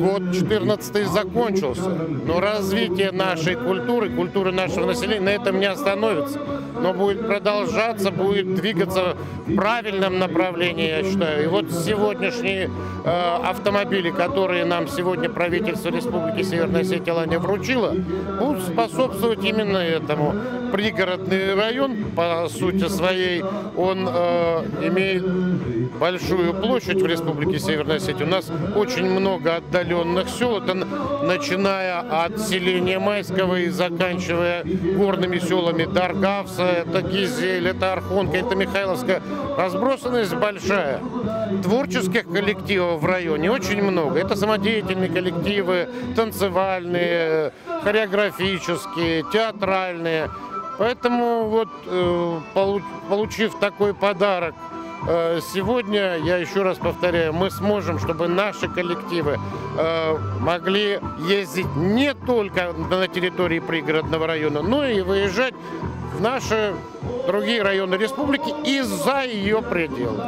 год 14-й закончился, но развитие нашей культуры, культуры нашего населения на этом не остановится, но будет продолжаться, будет двигаться в правильном направлении, я считаю. И вот сегодняшние автомобили, которые нам сегодня правительство Республики Северная Осетия вручило, будут способствовать именно этому. Пригородный район, по сути своей, он имеет большую площадь в Республике Северная Осетия. У нас очень много отдаленных сел, это начиная от селения Майского и заканчивая горными селами Даргавса, это Гизель, это Архонка, это Михайловская. Разбросанность большая. Творческих коллективов в районе очень много. Это самодеятельные коллективы, танцевальные, хореографические, театральные. Поэтому вот, получив такой подарок сегодня, я еще раз повторяю, мы сможем, чтобы наши коллективы могли ездить не только на территории пригородного района, но и выезжать в наши другие районы республики и за ее пределы.